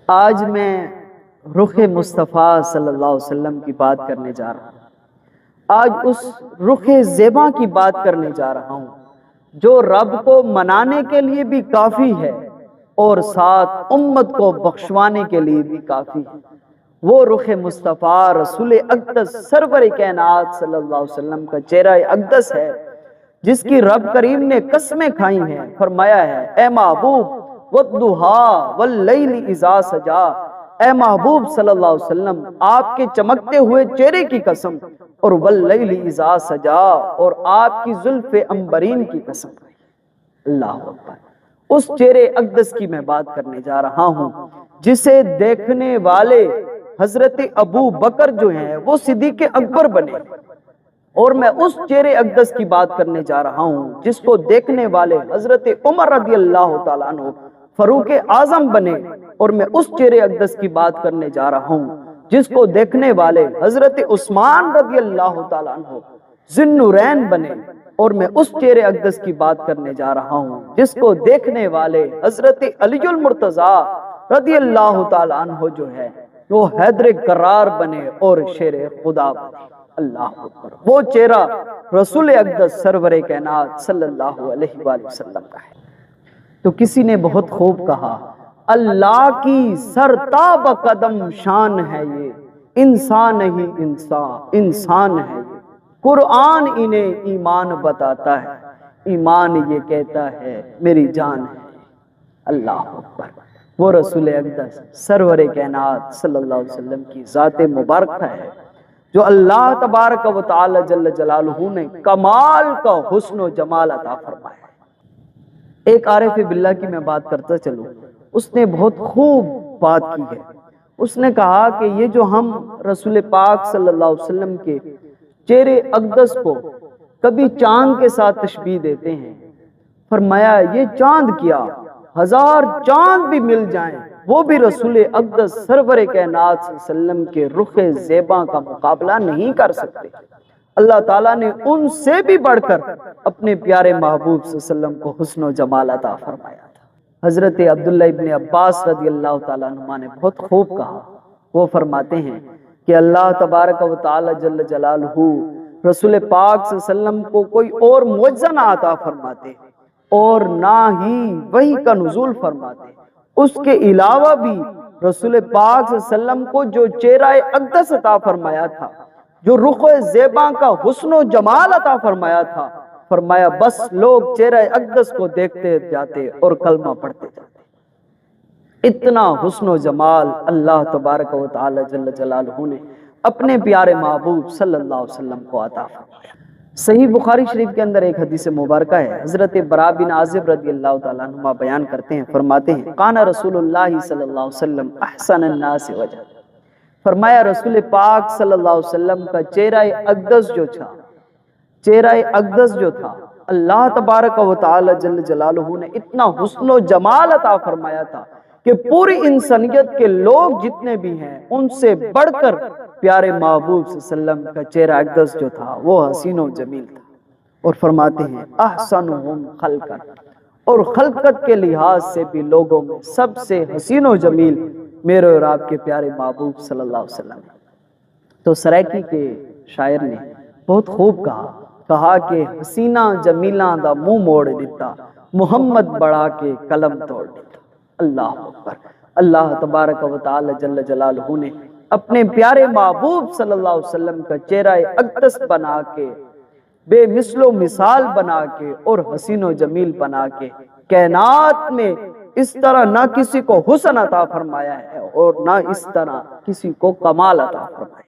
آج میں رخ مصطفیٰ صلی اللہ علیہ وسلم کی بات کرنے جا رہا ہوں۔ آج اس رخ زیبا کی بات کرنے جا رہا ہوں جو رب کو منانے کے لیے بھی کافی ہے اور ساتھ امت کو بخشوانے کے لیے بھی کافی ہے۔ وہ رخ مصطفیٰ رسول اقدس سرور کائنات صلی اللہ علیہ وسلم کا چہرہ اقدس ہے جس کی رب کریم نے قسمیں کھائی ہیں، فرمایا ہے اے محبوب والضحیٰ واللیل اذا سجا، اے محبوب صلی اللہ علیہ وسلم آپ کے چمکتے ہوئے چہرے کی قسم، اور واللیل اذا سجا، اور آپ کی زلف عنبرین کی قسم۔ اللہ اکبر۔ اس چہرے اقدس کی میں بات کرنے جا رہا ہوں جسے دیکھنے والے حضرت ابو بکر جو ہیں وہ صدیق اکبر بنے، اور میں اس چہرے اقدس کی بات کرنے جا رہا ہوں جس کو دیکھنے والے حضرت عمر رضی اللہ تعالیٰ عنہ فاروق اعظم بنے، اور میں اس چہرے اقدس کی بات کرنے جا رہا ہوں جس کو دیکھنے والے حضرت عثمان رضی اللہ تعالیٰ عنہ ذی النورین بنے، اور میں اس چہرے اقدس کی بات کرنے جا رہا ہوں جس کو دیکھنے والے حضرت علی المرتضیٰ رضی اللہ تعالیٰ عنہ جو ہے وہ حیدر کرار بنے اور شیر خدا بنے۔ اللہ اکبر۔ وہ چہرہ رسول اقدس سرور کائنات صلی اللہ علیہ وآلہ وسلم کا ہے۔ تو کسی نے بہت خوب کہا، اللہ کی سرتاب قدم شان ہے یہ، انسان ہی انسان ہے یہ، قرآن انہیں ایمان بتاتا ہے، ایمان یہ کہتا ہے میری جان ہے۔ اللہ اکبر۔ وہ رسول اقدس سرور کائنات صلی اللہ علیہ وسلم کی ذات مبارکہ ہے جو اللہ تبارک و تعالی جل جلالہ نے کمال کا حسن و جمال عطا فرمایا ہے۔ ایک عارف باللہ کی میں بات کرتا چلوں، اس نے بہت خوب بات کی ہے۔ اس نے کہا کہ یہ جو ہم رسول پاک صلی اللہ علیہ وسلم کے چہرے اقدس کو کبھی چاند کے ساتھ تشبیہ دیتے ہیں، فرمایا یہ چاند کیا، ہزار چاند بھی مل جائیں وہ بھی رسول اقدس سرور کائنات صلی اللہ علیہ وسلم کے رخ زیبا کا مقابلہ نہیں کر سکتے۔ اللہ تعالیٰ نے ان سے بھی بڑھ کر اپنے پیارے محبوب صلی اللہ علیہ وسلم کو حسن و جمال عطا فرمایا تھا۔ حضرت عبداللہ ابن عباس رضی اللہ تعالیٰ عنہ نے بہت خوب کہا، وہ فرماتے ہیں کہ اللہ تبارک و تعالی جل جلالہ رسول پاک صلی اللہ علیہ وسلم کو کوئی اور معجزہ نہ عطا فرماتے اور نہ ہی وحی کا نزول فرماتے، اس کے علاوہ بھی رسول پاک صلی اللہ علیہ وسلم کو جو چہرہ اقدس عطا فرمایا تھا، جو رخ زیبا کا حسن و جمال عطا فرمایا تھا، فرمایا بس لوگ چہرہ اقدس کو دیکھتے جاتے اور کلمہ پڑھتے جاتے۔ اتنا حسن و جمال اللہ تبارک و تعالی جل جلالہ نے اپنے پیارے محبوب صلی اللہ علیہ وسلم کو عطا فرمایا۔ صحیح بخاری شریف کے اندر ایک حدیث مبارکہ ہے، حضرت براء بن عازب رضی اللہ تعالیٰ عنہ بیان کرتے ہیں، فرماتے ہیں کان رسول اللہ صلی اللہ علیہ وسلم احسن الناس وجہ، فرمایا رسول پاک صلی اللہ علیہ وسلم کا چہرہ اقدس جو تھا، اللہ تبارک و تعالی جل جلالہ نے اتنا حسن و جمال عطا فرمایا تھا کہ پوری انسانیت کے لوگ جتنے بھی ہیں ان سے بڑھ کر پیارے محبوب صلی اللہ علیہ وسلم کا چہرہ اقدس جو تھا وہ حسین و جمیل تھا۔ اور فرماتے ہیں احسنہم خلقا، اور خلقت کے لحاظ سے بھی لوگوں میں سب سے حسین و جمیل میرے اور آپ کے پیارے محبوب صلی اللہ علیہ وسلم۔ تو سرائکی کے شاعر نے بہت خوب کہا کہ حسینہ جمیلہ دا منہ موڑ دیتا، محمد بڑھا کے قلم توڑ دیتا۔ اللہ اکبر۔ اللہ تبارک و تعالی جل جلالہ نے اپنے پیارے محبوب صلی اللہ علیہ وسلم کا چہرہ اقدس بنا کے، بے مثل و مثال بنا کے اور حسین و جمیل بنا کے کائنات میں اس طرح نہ کسی کو حسن عطا فرمایا ہے اور نہ اس طرح کسی کو کمال عطا فرمایا۔